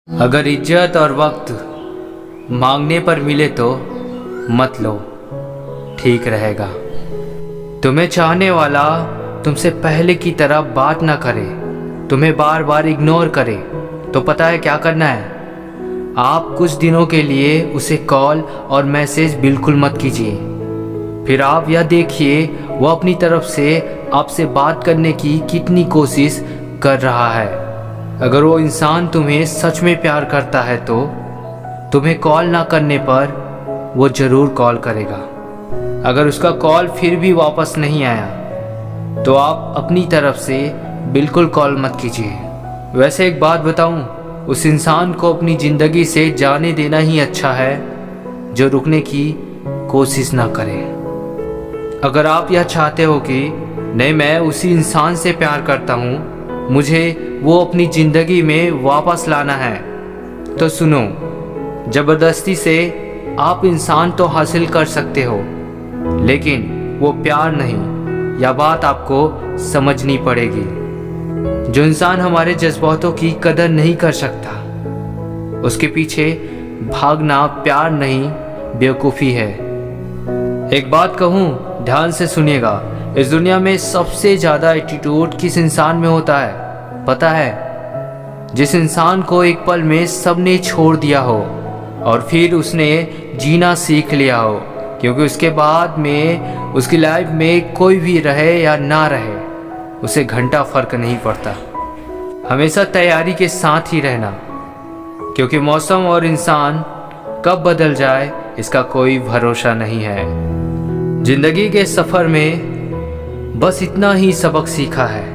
अगर इज्जत और वक्त मांगने पर मिले तो मत लो, ठीक रहेगा। तुम्हें चाहने वाला तुमसे पहले की तरह बात ना करे, तुम्हें बार बार इग्नोर करे, तो पता है क्या करना है? आप कुछ दिनों के लिए उसे कॉल और मैसेज बिल्कुल मत कीजिए। फिर आप यह देखिए वो अपनी तरफ से आपसे बात करने की कितनी कोशिश कर रहा है। अगर वो इंसान तुम्हें सच में प्यार करता है तो तुम्हें कॉल ना करने पर वो ज़रूर कॉल करेगा। अगर उसका कॉल फिर भी वापस नहीं आया तो आप अपनी तरफ से बिल्कुल कॉल मत कीजिए। वैसे एक बात बताऊं, उस इंसान को अपनी ज़िंदगी से जाने देना ही अच्छा है जो रुकने की कोशिश ना करे। अगर आप यह चाहते हो कि नहीं, मैं उसी इंसान से प्यार करता हूँ, मुझे वो अपनी ज़िंदगी में वापस लाना है, तो सुनो, ज़बरदस्ती से आप इंसान तो हासिल कर सकते हो, लेकिन वो प्यार नहीं। यह बात आपको समझनी पड़ेगी। जो इंसान हमारे जज्बातों की कदर नहीं कर सकता, उसके पीछे भागना प्यार नहीं, बेवकूफ़ी है। एक बात कहूँ, ध्यान से सुनिएगा। इस दुनिया में सबसे ज़्यादा एटीट्यूड किस इंसान में होता है पता है? जिस इंसान को एक पल में सबने छोड़ दिया हो और फिर उसने जीना सीख लिया हो, क्योंकि उसके बाद में उसकी लाइफ में कोई भी रहे या ना रहे, उसे घंटा फर्क नहीं पड़ता। हमेशा तैयारी के साथ ही रहना, क्योंकि मौसम और इंसान कब बदल जाए इसका कोई भरोसा नहीं है। जिंदगी के सफ़र में बस इतना ही सबक सीखा है,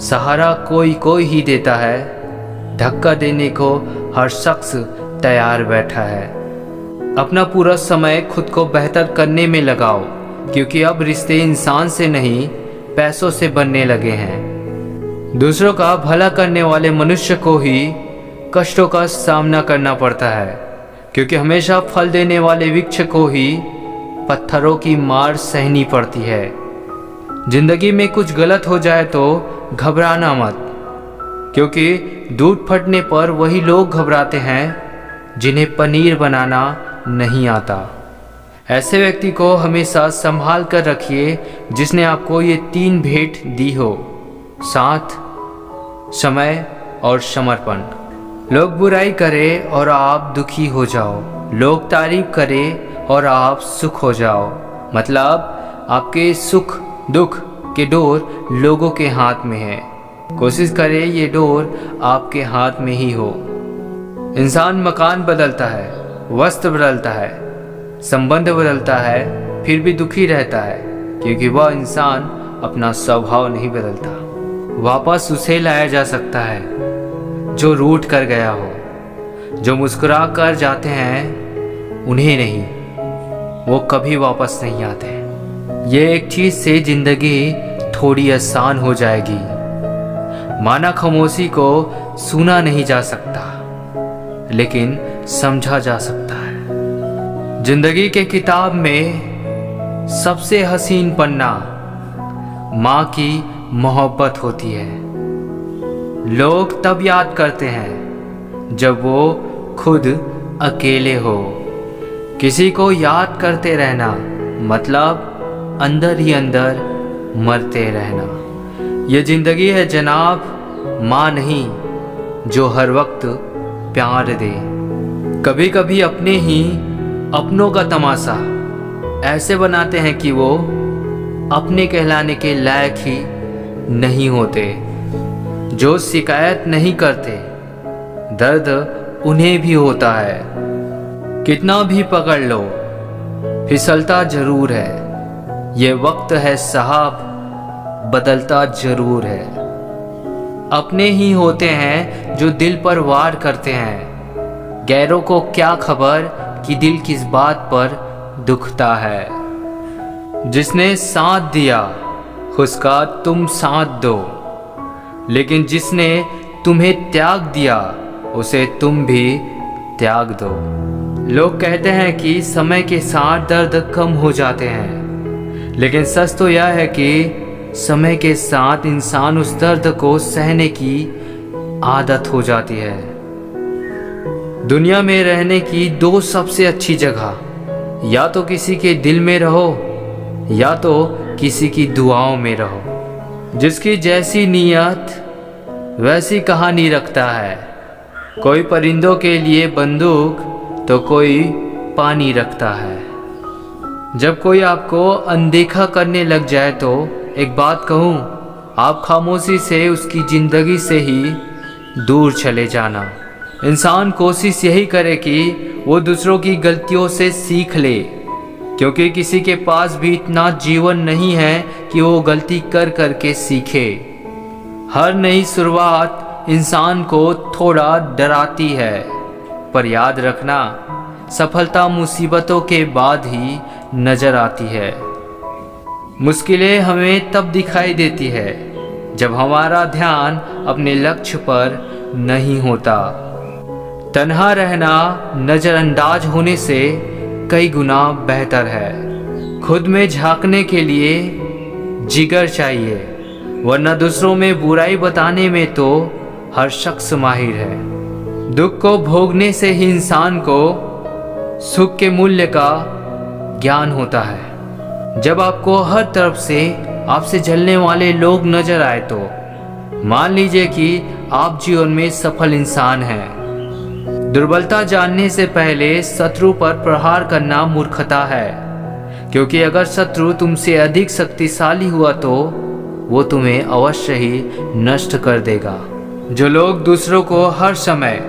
सहारा कोई ही देता है, धक्का देने को हर शख्स तैयार बैठा है। अपना पूरा समय खुद को बेहतर करने में लगाओ, क्योंकि अब रिश्ते इंसान से नहीं, पैसों से बनने लगे हैं। दूसरों का भला करने वाले मनुष्य को ही कष्टों का सामना करना पड़ता है, क्योंकि हमेशा फल देने वाले वृक्ष को ही पत्थरों की मार सहनी पड़ती है। जिंदगी में कुछ गलत हो जाए तो घबराना मत, क्योंकि दूध फटने पर वही लोग घबराते हैं जिन्हें पनीर बनाना नहीं आता। ऐसे व्यक्ति को हमेशा संभाल कर रखिए जिसने आपको ये 3 भेंट दी हो: साथ, समय और समर्पण। लोग बुराई करें और आप दुखी हो जाओ, लोग तारीफ करें और आप सुख हो जाओ। मतलब आपके सुख दुख के डोर लोगों के हाथ में है। कोशिश करें ये डोर आपके हाथ में ही हो। इंसान मकान बदलता है, वस्त्र बदलता है, संबंध बदलता है, फिर भी दुखी रहता है, क्योंकि वह इंसान अपना स्वभाव नहीं बदलता। वापस उसे लाया जा सकता है जो रूठ कर गया हो। जो मुस्कुरा कर जाते हैं उन्हें नहीं, वो कभी वापस नहीं आते। ये एक चीज़ से ज़िंदगी थोड़ी आसान हो जाएगी। माना खामोशी को सुना नहीं जा सकता, लेकिन समझा जा सकता है। ज़िंदगी के किताब में सबसे हसीन पन्ना माँ की मोहब्बत होती है। लोग तब याद करते हैं जब वो खुद अकेले हो। किसी को याद करते रहना मतलब अंदर ही अंदर मरते रहना। ये ज़िंदगी है जनाब, माँ नहीं जो हर वक्त प्यार दे। कभी कभी अपने ही अपनों का तमाशा ऐसे बनाते हैं कि वो अपने कहलाने के लायक ही नहीं होते। जो शिकायत नहीं करते, दर्द उन्हें भी होता है। कितना भी पकड़ लो, फिसलता जरूर है। ये वक्त है साहब, बदलता जरूर है। अपने ही होते हैं जो दिल पर वार करते हैं। गैरों को क्या खबर कि दिल किस बात पर दुखता है। जिसने साथ दिया उसका तुम साथ दो, लेकिन जिसने तुम्हें त्याग दिया उसे तुम भी त्याग दो। लोग कहते हैं कि समय के साथ दर्द कम हो जाते हैं, लेकिन सच तो यह है कि समय के साथ इंसान उस दर्द को सहने की आदत हो जाती है। दुनिया में रहने की दो सबसे अच्छी जगह, या तो किसी के दिल में रहो या तो किसी की दुआओं में रहो। जिसकी जैसी नीयत वैसी कहानी रखता है। कोई परिंदों के लिए बंदूक तो कोई पानी रखता है। जब कोई आपको अनदेखा करने लग जाए तो एक बात कहूँ, आप खामोशी से उसकी ज़िंदगी से ही दूर चले जाना। इंसान कोशिश यही करे कि वो दूसरों की गलतियों से सीख ले, क्योंकि किसी के पास भी इतना जीवन नहीं है कि वो गलती कर कर के सीखे। हर नई शुरुआत इंसान को थोड़ा डराती है, पर याद रखना सफलता मुसीबतों के बाद ही नजर आती है। मुश्किलें हमें तब दिखाई देती है जब हमारा ध्यान अपने लक्ष्य पर नहीं होता। तन्हा रहना नज़रअंदाज होने से कई गुना बेहतर है। खुद में झांकने के लिए जिगर चाहिए, वरना दूसरों में बुराई बताने में तो हर शख्स माहिर है। दुख को भोगने से ही इंसान को सुख के मूल्य का ज्ञान होता है। जब आपको हर तरफ से आपसे जलने वाले लोग नजर आए तो मान लीजिए कि आप जीवन में सफल इंसान हैं। दुर्बलता जानने से पहले शत्रु पर प्रहार करना मूर्खता है, क्योंकि अगर शत्रु तुमसे अधिक शक्तिशाली हुआ तो वो तुम्हें अवश्य ही नष्ट कर देगा। जो लोग दूसरों को हर समय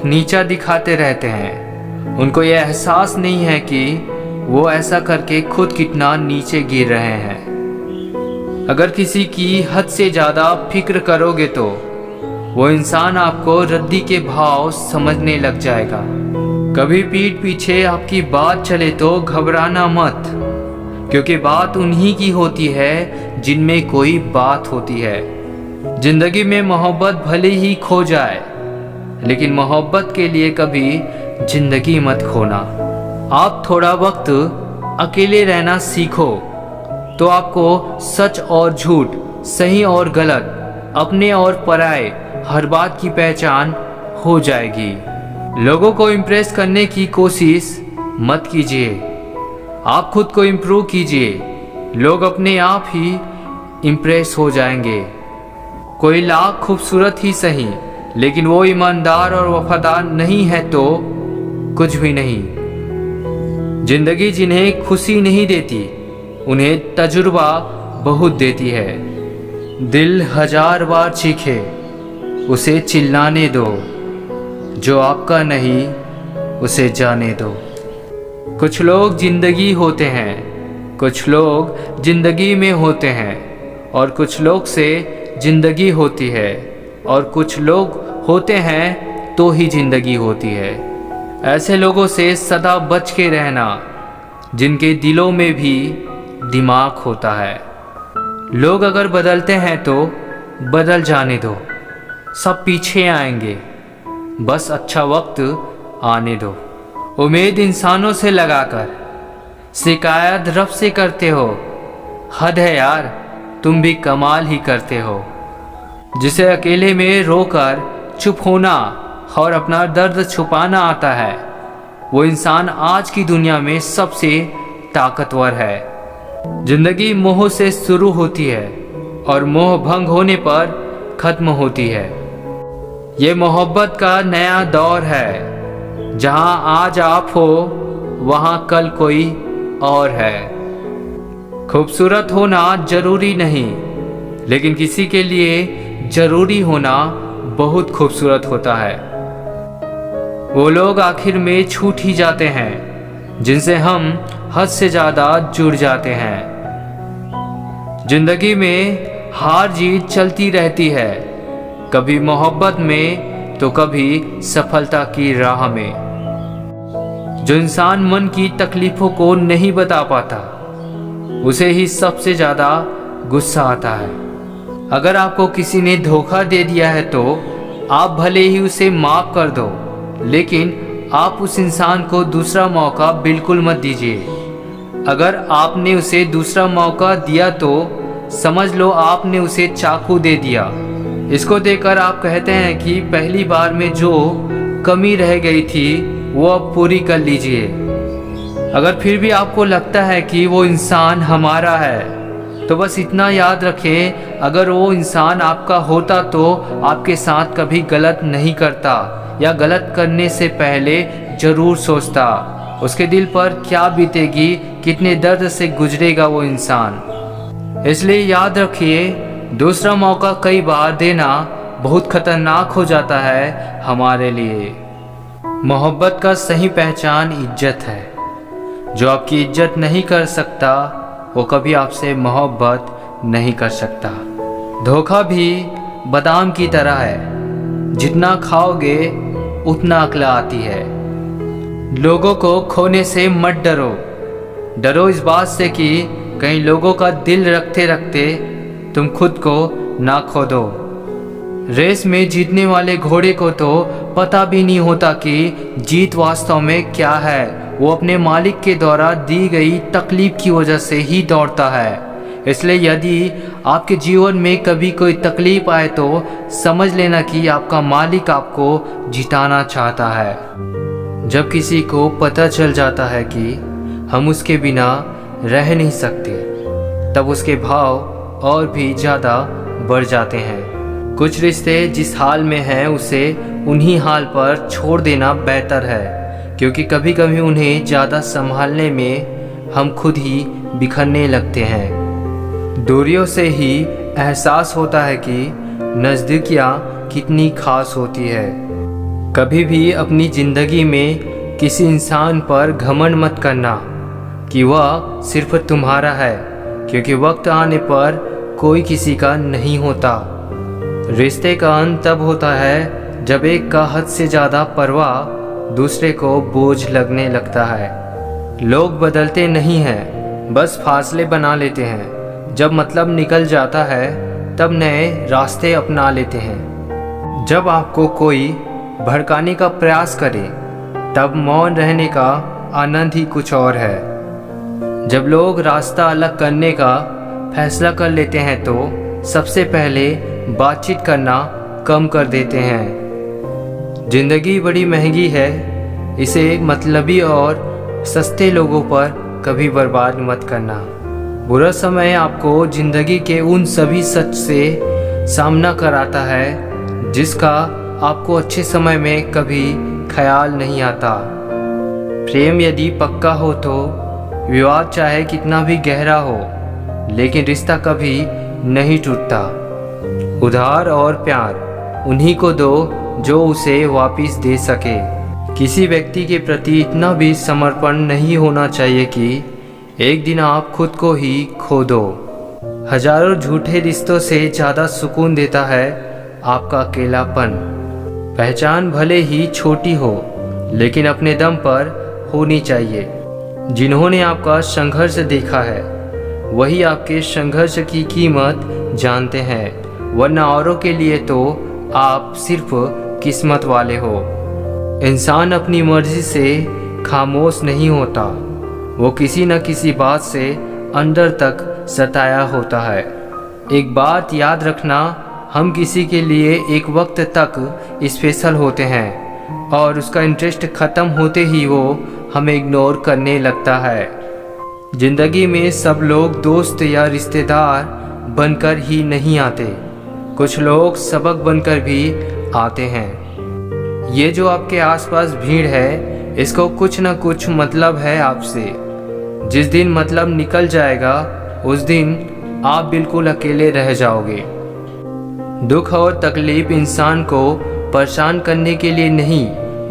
नीचा दिखाते रहते हैं, उनको यह एहसास नहीं है कि वो ऐसा करके खुद कितना नीचे गिर रहे हैं। अगर किसी की हद से ज़्यादा फिक्र करोगे तो वो इंसान आपको रद्दी के भाव समझने लग जाएगा। कभी पीठ पीछे आपकी बात चले तो घबराना मत, क्योंकि बात उन्हीं की होती है जिनमें कोई बात होती है। जिंदगी में मोहब्बत भले ही खो जाए, लेकिन मोहब्बत के लिए कभी जिंदगी मत खोना। आप थोड़ा वक्त अकेले रहना सीखो तो आपको सच और झूठ, सही और गलत, अपने और पराये हर बात की पहचान हो जाएगी। लोगों को इम्प्रेस करने की कोशिश मत कीजिए, आप खुद को इम्प्रूव कीजिए। लोग अपने आप ही इम्प्रेस हो जाएंगे। कोई लाख खूबसूरत ही सही, लेकिन वो ईमानदार और वफादार नहीं है तो कुछ भी नहीं। जिंदगी जिन्हें खुशी नहीं देती, उन्हें तजुर्बा बहुत देती है। दिल 1000 बार चीखे, उसे चिल्लाने दो। जो आपका नहीं, उसे जाने दो। कुछ लोग जिंदगी होते हैं, कुछ लोग जिंदगी में होते हैं, और कुछ लोग से जिंदगी होती है, और कुछ लोग होते हैं तो ही जिंदगी होती है। ऐसे लोगों से सदा बच के रहना जिनके दिलों में भी दिमाग होता है। लोग अगर बदलते हैं तो बदल जाने दो, सब पीछे आएंगे, बस अच्छा वक्त आने दो। उम्मीद इंसानों से लगाकर शिकायत रब से करते हो, हद है यार, तुम भी कमाल ही करते हो। जिसे अकेले में रोकर चुप होना और अपना दर्द छुपाना आता है, वो इंसान आज की दुनिया में सबसे ताकतवर है। जिंदगी मोह से शुरू होती है और मोह भंग होने पर खत्म होती है। ये मोहब्बत का नया दौर है, जहां आज आप हो वहां कल कोई और है। खूबसूरत होना जरूरी नहीं, लेकिन किसी के लिए जरूरी होना बहुत खूबसूरत होता है। वो लोग आखिर में छूट ही जाते हैं जिनसे हम हद से ज़्यादा जुड़ जाते हैं। जिंदगी में हार जीत चलती रहती है, कभी मोहब्बत में तो कभी सफलता की राह में। जो इंसान मन की तकलीफ़ों को नहीं बता पाता, उसे ही सबसे ज़्यादा गुस्सा आता है। अगर आपको किसी ने धोखा दे दिया है तो आप भले ही उसे माफ़ कर दो, लेकिन आप उस इंसान को दूसरा मौका बिल्कुल मत दीजिए। अगर आपने उसे दूसरा मौका दिया तो समझ लो आपने उसे चाकू दे दिया। इसको देखकर आप कहते हैं कि पहली बार में जो कमी रह गई थी वो अब पूरी कर लीजिए। अगर फिर भी आपको लगता है कि वो इंसान हमारा है तो बस इतना याद रखें, अगर वो इंसान आपका होता तो आपके साथ कभी गलत नहीं करता या गलत करने से पहले ज़रूर सोचता। उसके दिल पर क्या बीतेगी, कितने दर्द से गुजरेगा वो इंसान। इसलिए याद रखिए, दूसरा मौका कई बार देना बहुत खतरनाक हो जाता है हमारे लिए। मोहब्बत का सही पहचान इज्जत है। जो आपकी इज्जत नहीं कर सकता वो कभी आपसे मोहब्बत नहीं कर सकता। धोखा भी बादाम की तरह है, जितना खाओगे उतना अक्ल आती है। लोगों को खोने से मत डरो, डरो इस बात से कि कहीं लोगों का दिल रखते रखते तुम खुद को ना खो दो। रेस में जीतने वाले घोड़े को तो पता भी नहीं होता कि जीत वास्तव में क्या है। वो अपने मालिक के द्वारा दी गई तकलीफ की वजह से ही दौड़ता है। इसलिए यदि आपके जीवन में कभी कोई तकलीफ आए तो समझ लेना कि आपका मालिक आपको जिताना चाहता है। जब किसी को पता चल जाता है कि हम उसके बिना रह नहीं सकते, तब उसके भाव और भी ज़्यादा बढ़ जाते हैं। कुछ रिश्ते जिस हाल में हैं उसे उन्हीं हाल पर छोड़ देना बेहतर है, क्योंकि कभी कभी उन्हें ज़्यादा संभालने में हम खुद ही बिखरने लगते हैं। दूरियों से ही एहसास होता है कि नज़दीकियाँ कितनी खास होती है। कभी भी अपनी ज़िंदगी में किसी इंसान पर घमंड मत करना कि वह सिर्फ तुम्हारा है, क्योंकि वक्त आने पर कोई किसी का नहीं होता। रिश्ते का अंत तब होता है जब एक का हद से ज़्यादा परवाह दूसरे को बोझ लगने लगता है। लोग बदलते नहीं हैं, बस फासले बना लेते हैं। जब मतलब निकल जाता है तब नए रास्ते अपना लेते हैं। जब आपको कोई भड़काने का प्रयास करे तब मौन रहने का आनंद ही कुछ और है। जब लोग रास्ता अलग करने का फैसला कर लेते हैं तो सबसे पहले बातचीत करना कम कर देते हैं। जिंदगी बड़ी महंगी है, इसे मतलबी और सस्ते लोगों पर कभी बर्बाद मत करना। बुरा समय आपको जिंदगी के उन सभी सच से सामना कराता है जिसका आपको अच्छे समय में कभी ख्याल नहीं आता। प्रेम यदि पक्का हो तो विवाद चाहे कितना भी गहरा हो, लेकिन रिश्ता कभी नहीं टूटता। उधार और प्यार उन्हीं को दो जो उसे वापस दे सके। किसी व्यक्ति के प्रति इतना भी समर्पण नहीं होना चाहिए कि एक दिन आप खुद को ही खो दो। हजारों झूठे रिश्तों से ज़्यादा सुकून देता है आपका अकेलापन। पहचान भले ही छोटी हो, लेकिन अपने दम पर होनी चाहिए। जिन्होंने आपका संघर्ष देखा है वही आपके संघर्ष की कीमत जानते हैं, वरना औरों के लिए तो आप सिर्फ किस्मत वाले हो। इंसान अपनी मर्जी से खामोश नहीं होता, वो किसी न किसी बात से अंदर तक सताया होता है। एक बात याद रखना, हम किसी के लिए एक वक्त तक स्पेशल होते हैं और उसका इंटरेस्ट ख़त्म होते ही वो हमें इग्नोर करने लगता है। ज़िंदगी में सब लोग दोस्त या रिश्तेदार बनकर ही नहीं आते, कुछ लोग सबक बनकर भी आते हैं। ये जो आपके आसपास भीड़ है, इसको कुछ न कुछ मतलब है आपसे। जिस दिन मतलब निकल जाएगा उस दिन आप बिल्कुल अकेले रह जाओगे। दुख और तकलीफ इंसान को परेशान करने के लिए नहीं,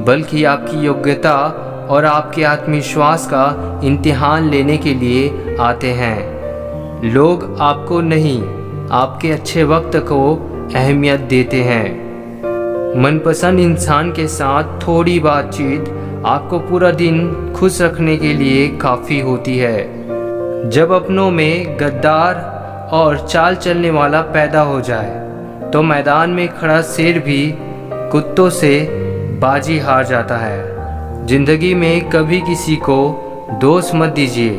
बल्कि आपकी योग्यता और आपके आत्मविश्वास का इम्तिहान लेने के लिए आते हैं। लोग आपको नहीं, आपके अच्छे वक्त को अहमियत देते हैं। मनपसंद इंसान के साथ थोड़ी बातचीत आपको पूरा दिन खुश रखने के लिए काफ़ी होती है। जब अपनों में गद्दार और चाल चलने वाला पैदा हो जाए तो मैदान में खड़ा शेर भी कुत्तों से बाजी हार जाता है। जिंदगी में कभी किसी को दोष मत दीजिए।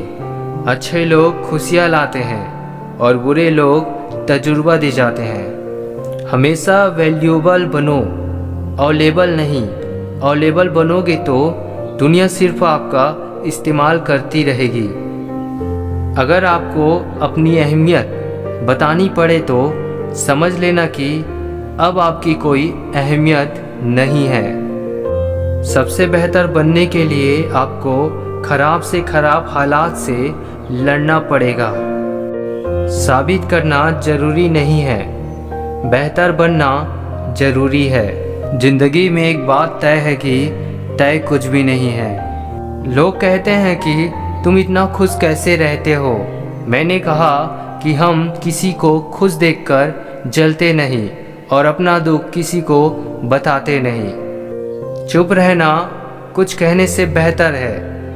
अच्छे लोग खुशियाँ लाते हैं और बुरे लोग तजुर्बा दे जाते हैं। हमेशा वैल्यूएबल बनो और लेबल नहीं। अवेलेबल बनोगे तो दुनिया सिर्फ आपका इस्तेमाल करती रहेगी। अगर आपको अपनी अहमियत बतानी पड़े तो समझ लेना कि अब आपकी कोई अहमियत नहीं है। सबसे बेहतर बनने के लिए आपको खराब से खराब हालात से लड़ना पड़ेगा। साबित करना जरूरी नहीं है, बेहतर बनना जरूरी है। जिंदगी में एक बात तय है कि तय कुछ भी नहीं है। लोग कहते हैं कि तुम इतना खुश कैसे रहते हो। मैंने कहा कि हम किसी को खुश देखकर जलते नहीं और अपना दुख किसी को बताते नहीं। चुप रहना कुछ कहने से बेहतर है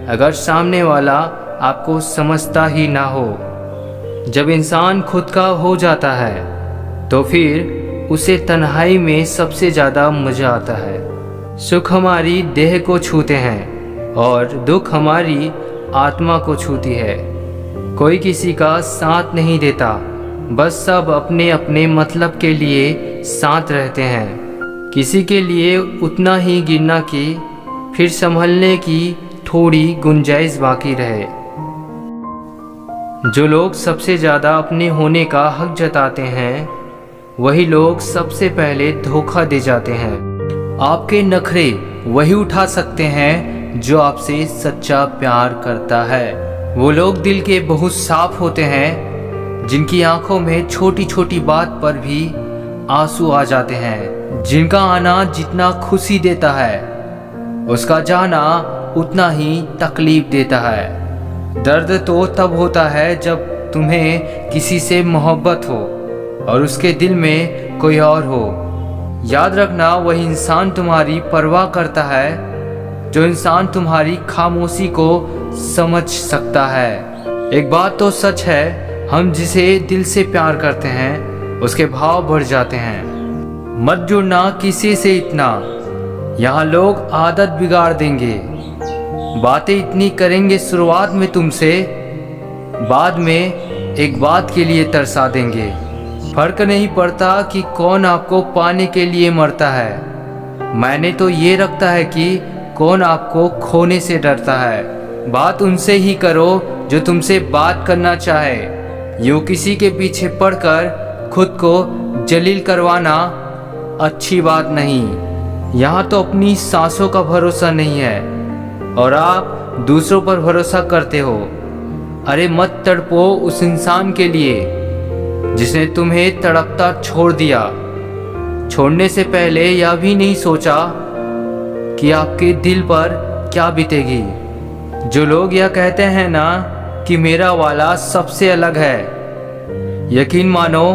अगर सामने वाला आपको समझता ही ना हो। जब इंसान खुद का हो जाता है तो फिर उसे तन्हाई में सबसे ज़्यादा मज़ा आता है। सुख हमारी देह को छूते हैं और दुख हमारी आत्मा को छूती है। कोई किसी का साथ नहीं देता, बस सब अपने अपने मतलब के लिए साथ रहते हैं। किसी के लिए उतना ही गिरना कि फिर संभलने की थोड़ी गुंजाइश बाकी रहे। जो लोग सबसे ज़्यादा अपने होने का हक जताते हैं वही लोग सबसे पहले धोखा दे जाते हैं। आपके नखरे वही उठा सकते हैं जो आपसे सच्चा प्यार करता है। वो लोग दिल के बहुत साफ होते हैं जिनकी आंखों में छोटी छोटी बात पर भी आंसू आ जाते हैं। जिनका आना जितना खुशी देता है उसका जाना उतना ही तकलीफ देता है। दर्द तो तब होता है जब तुम्हें किसी से मोहब्बत हो और उसके दिल में कोई और हो। याद रखना वही इंसान तुम्हारी परवाह करता है जो इंसान तुम्हारी खामोशी को समझ सकता है। एक बात तो सच है, हम जिसे दिल से प्यार करते हैं उसके भाव बढ़ जाते हैं। मत जुड़ना किसी से इतना, यहाँ लोग आदत बिगाड़ देंगे। बातें इतनी करेंगे शुरुआत में तुमसे, बाद में एक बात के लिए तरसा देंगे। फर्क नहीं पड़ता कि कौन आपको पाने के लिए मरता है, मायने तो ये रखता है कि कौन आपको खोने से डरता है। बात उनसे ही करो जो तुमसे बात करना चाहे। यूँ किसी के पीछे पड़कर खुद को जलील करवाना अच्छी बात नहीं। यहाँ तो अपनी सांसों का भरोसा नहीं है और आप दूसरों पर भरोसा करते हो। अरे मत तड़पो उस इंसान के लिए जिसने तुम्हें तड़पता छोड़ दिया। छोड़ने से पहले यह भी नहीं सोचा कि आपके दिल पर क्या बीतेगी। जो लोग यह कहते हैं ना कि मेरा वाला सबसे अलग है, यकीन मानो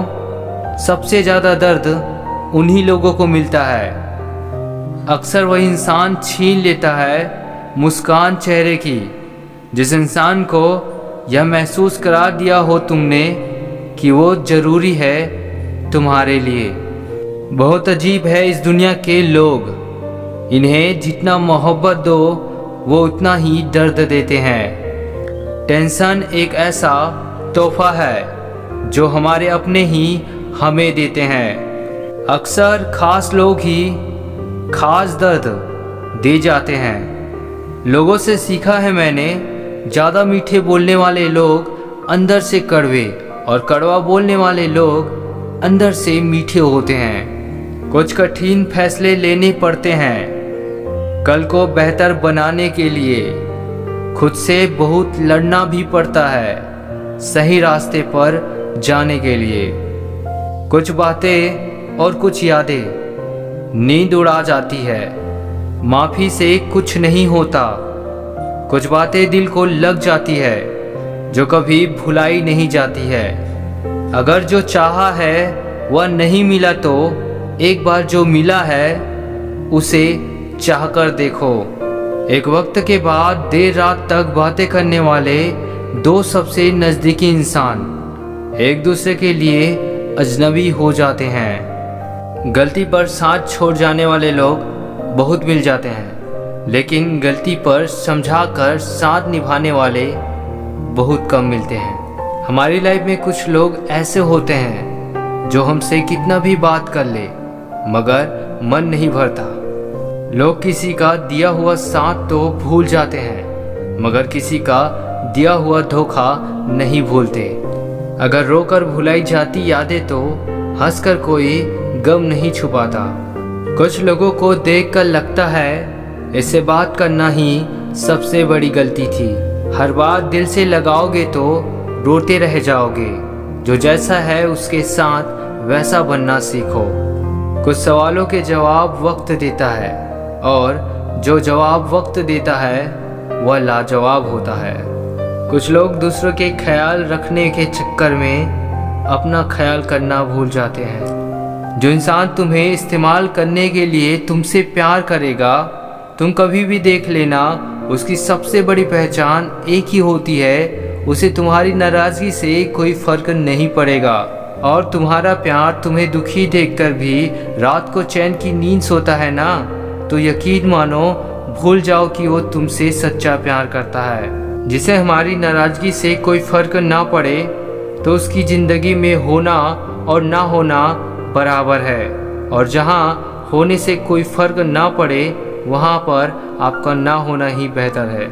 सबसे ज़्यादा दर्द उन्हीं लोगों को मिलता है। अक्सर वही इंसान छीन लेता है मुस्कान चेहरे की जिस इंसान को यह महसूस करा दिया हो तुमने कि वो ज़रूरी है तुम्हारे लिए। बहुत अजीब है इस दुनिया के लोग, इन्हें जितना मोहब्बत दो वो उतना ही दर्द देते हैं। टेंशन एक ऐसा तोहफा है जो हमारे अपने ही हमें देते हैं। अक्सर खास लोग ही खास दर्द दे जाते हैं। लोगों से सीखा है मैंने, ज़्यादा मीठे बोलने वाले लोग अंदर से कड़वे और कड़वा बोलने वाले लोग अंदर से मीठे होते हैं। कुछ कठिन फैसले लेने पड़ते हैं कल को बेहतर बनाने के लिए। खुद से बहुत लड़ना भी पड़ता है सही रास्ते पर जाने के लिए। कुछ बातें और कुछ यादें नींद उड़ा जाती है, माफ़ी से कुछ नहीं होता। कुछ बातें दिल को लग जाती है जो कभी भुलाई नहीं जाती है। अगर जो चाहा है वह नहीं मिला तो एक बार जो मिला है उसे चाह कर देखो। एक वक्त के बाद देर रात तक बातें करने वाले दो सबसे नज़दीकी इंसान एक दूसरे के लिए अजनबी हो जाते हैं। गलती पर साथ छोड़ जाने वाले लोग बहुत मिल जाते हैं, लेकिन गलती पर समझाकर साथ निभाने वाले बहुत कम मिलते हैं। हमारी लाइफ में कुछ लोग ऐसे होते हैं जो हमसे कितना भी बात कर ले मगर मन नहीं भरता। लोग किसी का दिया हुआ साथ तो भूल जाते हैं, मगर किसी का दिया हुआ धोखा नहीं भूलते। अगर रोकर भुलाई जाती यादें तो हंसकर कोई गम नहीं छुपाता। कुछ लोगों को देखकर लगता है इससे बात करना ही सबसे बड़ी गलती थी। हर बात दिल से लगाओगे तो रोते रह जाओगे। जो जैसा है उसके साथ वैसा बनना सीखो। कुछ सवालों के जवाब वक्त देता है, और जो जवाब वक्त देता है वह लाजवाब होता है। कुछ लोग दूसरों के ख्याल रखने के चक्कर में अपना ख्याल करना भूल जाते हैं। जो इंसान तुम्हें इस्तेमाल करने के लिए तुमसे प्यार करेगा, तुम कभी भी देख लेना उसकी सबसे बड़ी पहचान एक ही होती है, उसे तुम्हारी नाराज़गी से कोई फ़र्क नहीं पड़ेगा। और तुम्हारा प्यार तुम्हें दुखी देखकर भी रात को चैन की नींद सोता है ना, तो यकीन मानो भूल जाओ कि वो तुमसे सच्चा प्यार करता है। जिसे हमारी नाराज़गी से कोई फ़र्क ना पड़े तो उसकी ज़िंदगी में होना और ना होना बराबर है, और जहाँ होने से कोई फ़र्क ना पड़े वहाँ पर आपका ना होना ही बेहतर है।